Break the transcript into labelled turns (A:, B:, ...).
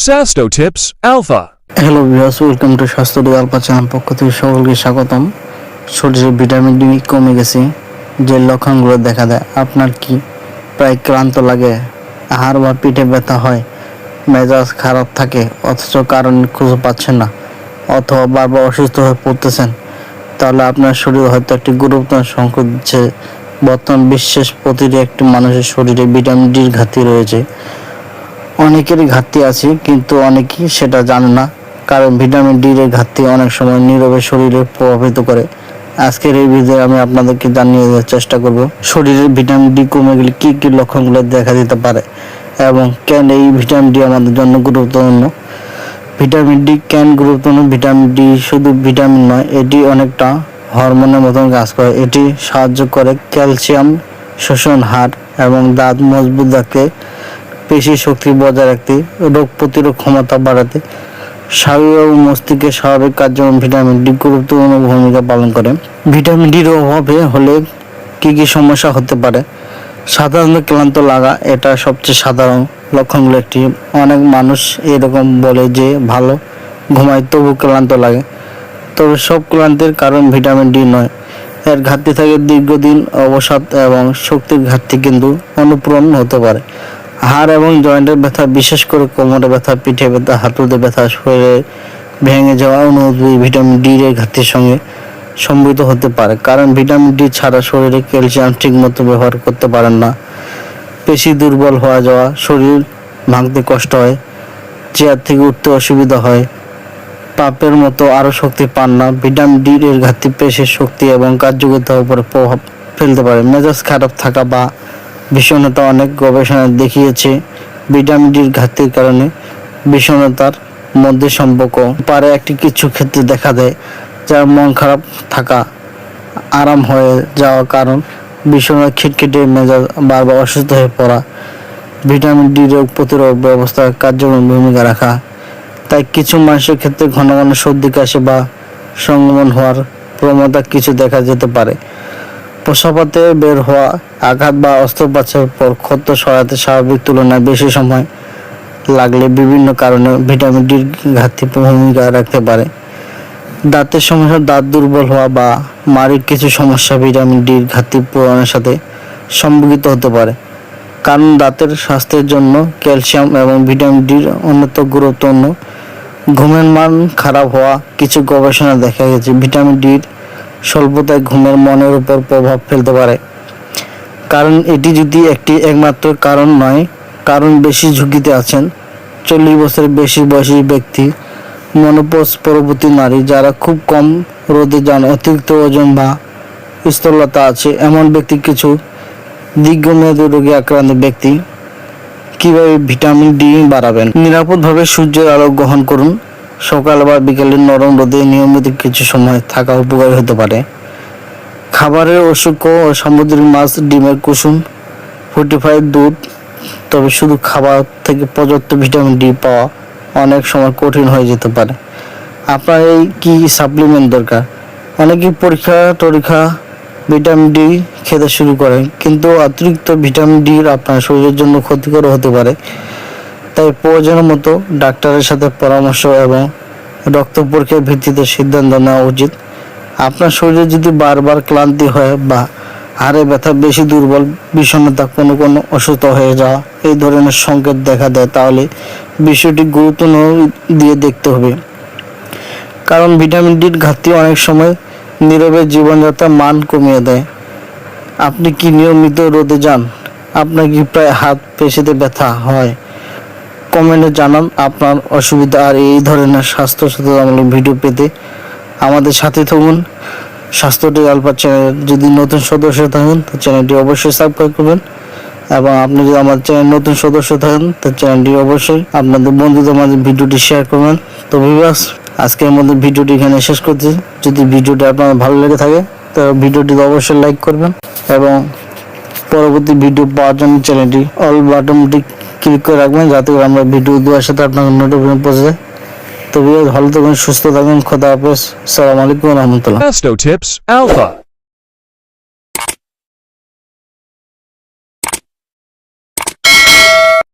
A: Sasto Tips Alpha.
B: Hello viewers, welcome to স্বাস্থ্য alpha channel পক্ষ থেকে সকলকে স্বাগতম। শরীরে ভিটামিন ডি কমে গেছে, যে লক্ষণগুলো দেখা দেয়, আপনার কি প্রায় ক্লান্ত লাগে, হাড় বা পিঠে ব্যথা হয়, মেজাজ খারাপ থাকে অথচ কারণ খুঁজে পাচ্ছেন না, অথবা বারবার অসুস্থ হয়ে পড়তেছেন, তাহলে আপনার শরীর হয়তো একটি গুরুত্বপূর্ণ সংকেত দিচ্ছে। বর্তমান বিশ্বের প্রতিটি একটি মানুষের শরীরে ভিটামিন ডির ঘাটতি রয়েছে। অনেকেরই ঘাটতি আছে, কিন্তু অনেকেই সেটা জানে না, কারণ ভিটামিন ডি এর ঘাটতি অনেক সময় নীরবে শরীরে প্রভাবিত করে। আজকের এই ভিডিওতে আমি আপনাদেরকে জানিয়ে দেওয়ার চেষ্টা করব শরীরের ভিটামিন ডি কমে গেলে কী কী লক্ষণগুলো দেখা দিতে পারে এবং কেন এই ভিটামিন ডি আমাদের জন্য গুরুত্বপূর্ণ। ভিটামিন ডি কেন গুরুত্বপূর্ণ? ভিটামিন ডি শুধু ভিটামিন নয়, এটি অনেকটা হরমোনের মতন কাজ করে। এটি সাহায্য করে ক্যালসিয়াম শোষণ, হাড় এবং দাঁত মজবুত রাখতে, পেশি শক্তি বজায় রাখতে, রোগ প্রতিরোধ ক্ষমতা বাড়াতে, শরীর ও মস্তিষ্কের স্বাভাবিক কার্যক্রম ভিটামিন ডি গুরুত্বপূর্ণ ভূমিকা পালন করে। ভিটামিন ডির অভাবে হলে কী কী সমস্যা হতে পারে? সাধারণত ক্লান্ত লাগা, এটা সবচেয়ে সাধারণ লক্ষণগুলো একটি। অনেক মানুষ এরকম বলে যে ভালো ঘুমায় তবু ক্লান্ত লাগে, তবে সব ক্লান্তির কারণ ভিটামিন ডি নয়। এর ঘাটতি থাকে দীর্ঘদিন অবসাদ এবং শক্তির ঘাটতি কিন্তু অনুপূরণ হতে পারে। হাড় এবং জয়েন্টের ব্যথা, বিশেষ করে কোমরে ব্যথা, পিঠে ব্যথা, হাঁটুতে ব্যথা, শরীরে ভেঙে যাওয়া অনুভূতি ভিটামিন ডি এর ঘাটতির সঙ্গে সম্মিলিত হতে পারে। কারণ ভিটামিন ডি ছাড়া শরীরে ক্যালসিয়াম ঠিকমতো ব্যবহার করতে পারেন না। পেশি দুর্বল হয়ে যাওয়া, শরীর ভাঙতে কষ্ট হয়, চেয়ার থেকে উঠতে অসুবিধা হয়, পাপের মতো আরও শক্তি পান না। ভিটামিন ডি এর ঘাটতি পেশির শক্তি এবং কার্যকরিতার উপরে প্রভাব ফেলতে পারে। মেজাজ খারাপ থাকা বা বিষণ্ণতা, অনেক গবেষণায় দেখিয়েছে ভিটামিন ডির ঘাটতির কারণে বিষণ্ণতার মধ্যে সম্পর্ক পারে একটি কিছু ক্ষেত্রে দেখা দেয়, যার মন খারাপ থাকা আরাম হয়ে যাওয়া, কারণ বিষণ্ণতা, খিটখিটে মেজাজ, বারবার অসুস্থ হয়ে পড়া। ভিটামিন ডি রোগ প্রতিরোধ ব্যবস্থায় কার্যকরী ভূমিকা রাখা। তাই কিছু মানুষের ক্ষেত্রে ঘন ঘন সর্দি, কাশি বা সংক্রমণ হওয়ার প্রবণতা কিছু দেখা যেতে পারে। প্রসবতে বের হওয়া, আঘাত বা অস্ত্রোপচারের পর ক্ষত সরাতে স্বাভাবিক তুলনায় বেশি সময় লাগলে বিভিন্ন কারণে ভিটামিন ডির ঘাটতি ভূমিকা রাখতে পারে। দাঁতের সমস্যা, দাঁত দুর্বল হওয়া বা মাড়ির কিছু সমস্যা ভিটামিন ডির ঘাটতি পূরণের সাথে সম্পর্কিত হতে পারে, কারণ দাঁতের স্বাস্থ্যের জন্য ক্যালসিয়াম এবং ভিটামিন ডির অন্যতম গুরুত্বপূর্ণ। ঘুমের মান খারাপ হওয়া, কিছু গবেষণা দেখা গেছে ভিটামিন ডির স্বল্পতায় ঘুমের মনের উপর প্রভাব ফেলতে পারে। কারণ এটি যদি একটি একমাত্র কারণ নয়, কারণ বেশি ঝুঁকিতে আছেন 40 বছরের বেশি বয়সী ব্যক্তি, মেনোপজ পরবর্তী নারী, যারা খুব কম রোদে যান, অতিরিক্ত ওজন বা স্থূলতা আছে এমন ব্যক্তি, কিছু দীর্ঘমেয়াদী রোগে আক্রান্ত ব্যক্তি। কিভাবে ভিটামিন ডি বাড়াবেন? নিরাপদভাবে সূর্যের আলো গ্রহণ করুন। সকাল বা বিকেলে নরম রোদে নিয়মিত কিছু সময় থাকা উপকারী হতে পারে। খাবারের অসুখ ও সামুদ্রিক মাছ, ডিমের কুসুম, ফর্টিফাইড দুধ, তবে শুধু খাবার থেকে পর্যাপ্ত ভিটামিন ডি পাওয়া অনেক সময় কঠিন হয়ে যেতে পারে। আপনার এই কি সাপ্লিমেন্ট দরকার? অনেকেই পরীক্ষা ভিটামিন ডি খেতে শুরু করেন, কিন্তু অতিরিক্ত ভিটামিন ডি আপনার শরীরের জন্য ক্ষতিকর হতে পারে। তাই প্রয়োজন মতো ডাক্তারের সাথে পরামর্শ এবং রক্ত পরীক্ষার ভিত্তিতে সিদ্ধান্ত নেওয়া উচিত। আপনার শরীরে যদি বারবার ক্লান্তি হয় বা হাড়ে ব্যথা, বেশি দুর্বল, বিষণ্ণতা, কোনো অসুস্থ হয়ে যাওয়া, এই ধরনের সংকেত দেখা দেয়, তাহলে বিষয়টি গুরুত্ব দিয়ে দেখতে হবে। কারণ ভিটামিন ডির ঘাটতি অনেক সময় নীরবে জীবনযাত্রার মান কমিয়ে দেয়। আপনি কি নিয়মিত রোদে যান? আপনার কি প্রায় হাত পেশিতে ব্যথা হয়? কমেন্টে জানান আপনার অসুবিধা। আর এই ধরনের স্বাস্থ্য সচেতনমূলক ভিডিও পেতে আমাদের সাথে থাকুন। স্বাস্থ্যটি আলফা চ্যানেল যদি নতুন সদস্য থাকেন তো চ্যানেলটি অবশ্যই সাবস্ক্রাইব করবেন, এবং আপনি যদি আমার চ্যানেল নতুন সদস্য থাকেন তো চ্যানেলটি অবশ্যই আপনাদের বন্ধুদের মাঝে ভিডিওটি শেয়ার করবেন। তো ভিউয়ার্স, আজকের মধ্যে ভিডিওটি এখানে শেষ করছি। যদি ভিডিওটি আপনার ভালো লেগে থাকে তো ভিডিওটি অবশ্যই লাইক করবেন, এবং পরবর্তী ভিডিও পাওয়ার জন্য চ্যানেলটি অল বাটনটি ক্লিক করে রাখবেন, যাতে করে আমরা ভিডিও দেওয়ার সাথে আপনার নোটিফিকেশন পৌঁছে যায়। তো ভালো থাকবেন, সুস্থ থাকবেন, খোদা হাফেজ, আসসালামু আলাইকুম ওয়া রাহমাতুল্লাহ।
A: Sasto Tips Alpha.